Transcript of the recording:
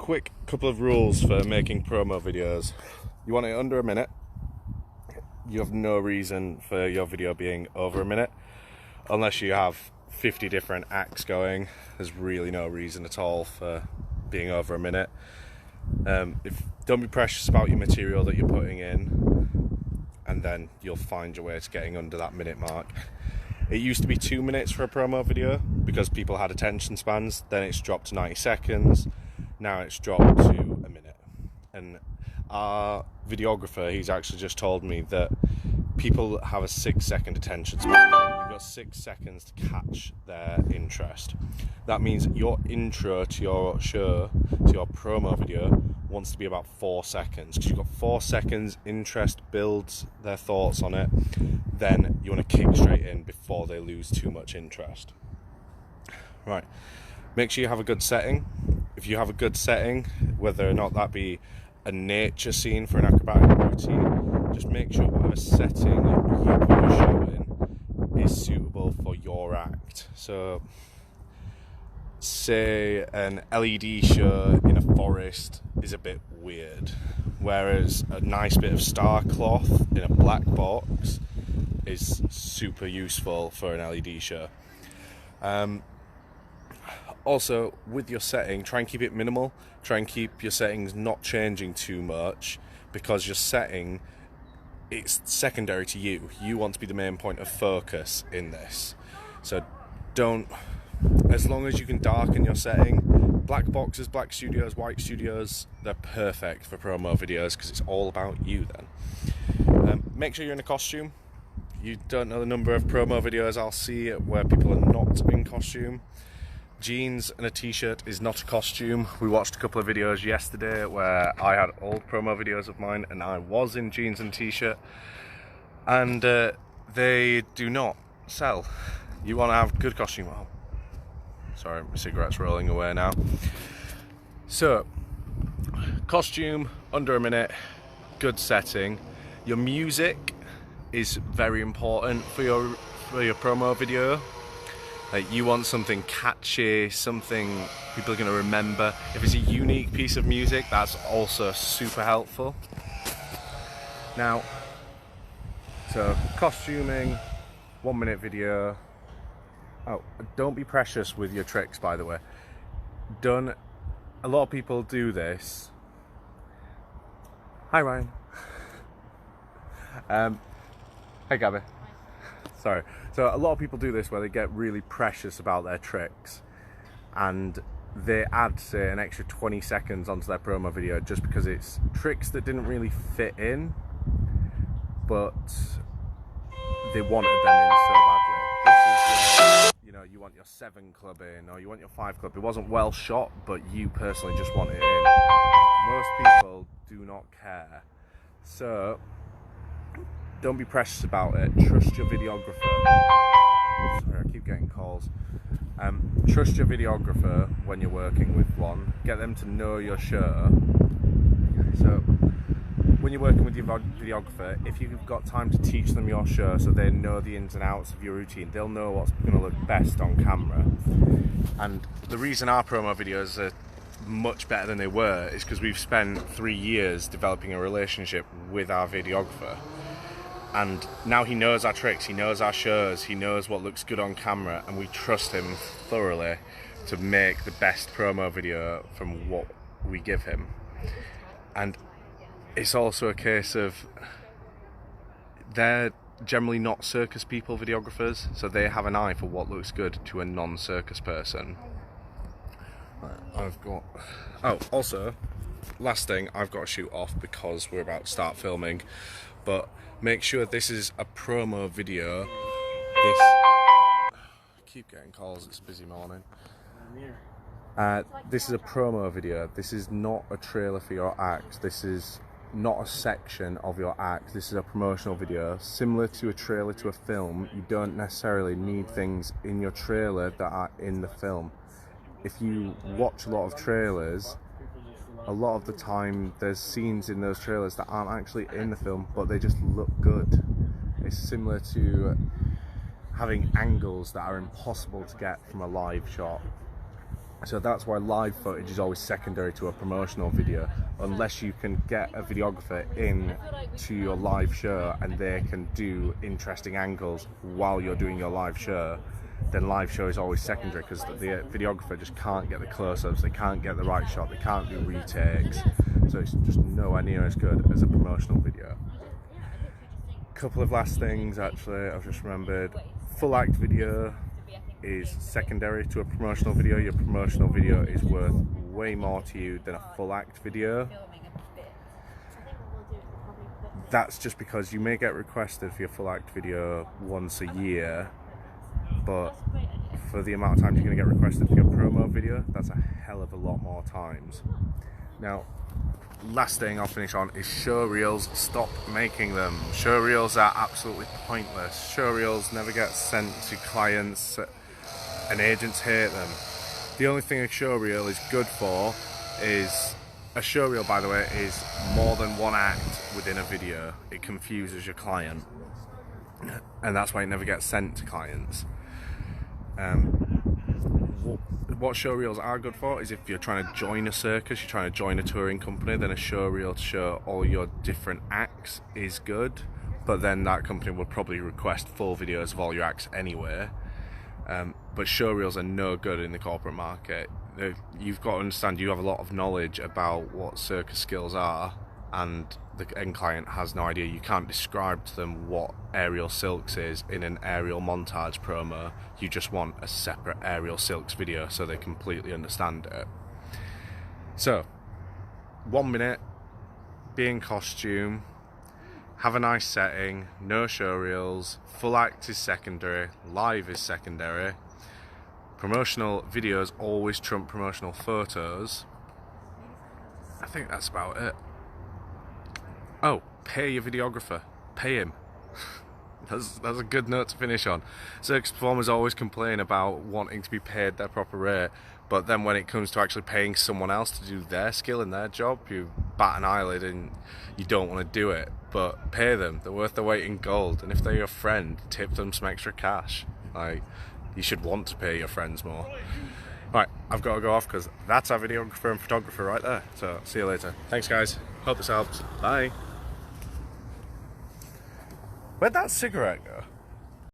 quick couple of rules for making promo videos. You want it under a minute. You have no reason for your video being over a minute. Unless you have 50 different acts going, there's really no reason at all for being over a minute. Don't be precious about your material that you're putting in, and then you'll find your way to getting under that minute mark. It used to be 2 minutes for a promo video because people had attention spans. Then it's dropped to 90 seconds. Now it's dropped to a minute. And our videographer, he's actually just told me that people have a 6-second attention span. You've got 6 seconds to catch their interest. That means your intro to your show, to your promo video, wants to be about 4 seconds. Because you've got 4 seconds, interest builds their thoughts on it. Then you want to kick straight in before they lose too much interest. Right. Make sure you have a good setting. If you have a good setting, whether or not that be a nature scene for an acrobatic routine, just make sure whatever setting you put your show in is suitable for your act. So, say an LED show in a forest is a bit weird, whereas a nice bit of star cloth in a black box is super useful for an LED show. Also, with your setting, try and keep it minimal. Try and keep your settings not changing too much, because your setting, it's secondary to you. You want to be the main point of focus in this. So as long as you can darken your setting, black boxes, black studios, white studios, they're perfect for promo videos because it's all about you then. Make sure you're in a costume. You don't know the number of promo videos I'll see where people are not in costume. Jeans and a t-shirt is not a costume. We watched a couple of videos yesterday where I had old promo videos of mine and I was in jeans and t-shirt, and they do not sell. You want to have good costume. Oh, sorry, my cigarette's rolling away now. So, costume, under a minute, good setting. Your music is very important for your promo video. Like, you want something catchy, something people are going to remember. If it's a unique piece of music, that's also super helpful. Now, so costuming, 1 minute video. Oh, don't be precious with your tricks, by the way. A lot of people do this. Hi, Ryan. Hey, Gabby. Sorry. So a lot of people do this where they get really precious about their tricks and they add, say, an extra 20 seconds onto their promo video just because it's tricks that didn't really fit in, but they wanted them in so badly. This is where, you want your 7 club in, or you want your 5 club. It wasn't well shot, but you personally just want it in. Most people do not care. So don't be precious about it. Trust your videographer. Sorry, I keep getting calls. Trust your videographer when you're working with one. Get them to know your show. So, when you're working with your videographer, if you've got time to teach them your show so they know the ins and outs of your routine, they'll know what's going to look best on camera. And the reason our promo videos are much better than they were is because we've spent 3 years developing a relationship with our videographer. And now he knows our tricks, he knows our shows, he knows what looks good on camera, and we trust him thoroughly to make the best promo video from what we give him. And it's also a case of they're generally not circus people, videographers, so they have an eye for what looks good to a non-circus person. Also, last thing, I've got to shoot off because we're about to start filming, but make sure this is a promo video. I keep getting calls, it's a busy morning. This is a promo video. This is not a trailer for your act. This is not a section of your act. This is a promotional video. Similar to a trailer to a film, you don't necessarily need things in your trailer that are in the film. If you watch a lot of trailers, a lot of the time there's scenes in those trailers that aren't actually in the film, but they just look good. It's similar to having angles that are impossible to get from a live shot. So that's why live footage is always secondary to a promotional video, unless you can get a videographer in to your live show and they can do interesting angles while you're doing your live show. Then live show is always secondary, because the videographer just can't get the close-ups, they can't get the right shot, they can't do retakes, so it's just nowhere near as good as a promotional video. Couple of last things actually I've just remembered. Full act video is secondary to a promotional video. Your promotional video is worth way more to you than a full act video. That's just because you may get requested for your full act video once a year, but for the amount of times you're going to get requested for your promo video, that's a hell of a lot more times. Now, last thing I'll finish on is show reels. Stop making them. Show reels are absolutely pointless. Show reels never get sent to clients and agents hate them. The only thing a show reel is good for is, a show reel, by the way, is more than one act within a video. It confuses your client, and that's why it never gets sent to clients. What show reels are good for is if you're trying to join a circus, you're trying to join a touring company, then a show reel to show all your different acts is good, but then that company would probably request full videos of all your acts anyway. But show reels are no good in the corporate market. You've got to understand you have a lot of knowledge about what circus skills are, and the end client has no idea. You can't describe to them what aerial silks is in an aerial montage promo. You just want a separate aerial silks video so they completely understand it. So, 1 minute, be in costume, have a nice setting, no show reels, full act is secondary, live is secondary. Promotional videos always trump promotional photos. I think that's about it. Oh, pay your videographer. Pay him. That's a good note to finish on. Circus performers always complain about wanting to be paid their proper rate, but then when it comes to actually paying someone else to do their skill and their job, you bat an eyelid and you don't want to do it. But pay them. They're worth their weight in gold. And if they're your friend, tip them some extra cash. Like, you should want to pay your friends more. Right, I've got to go off because that's our videographer and photographer right there. So, see you later. Thanks, guys. Hope this helps. Bye. Where'd that cigarette go?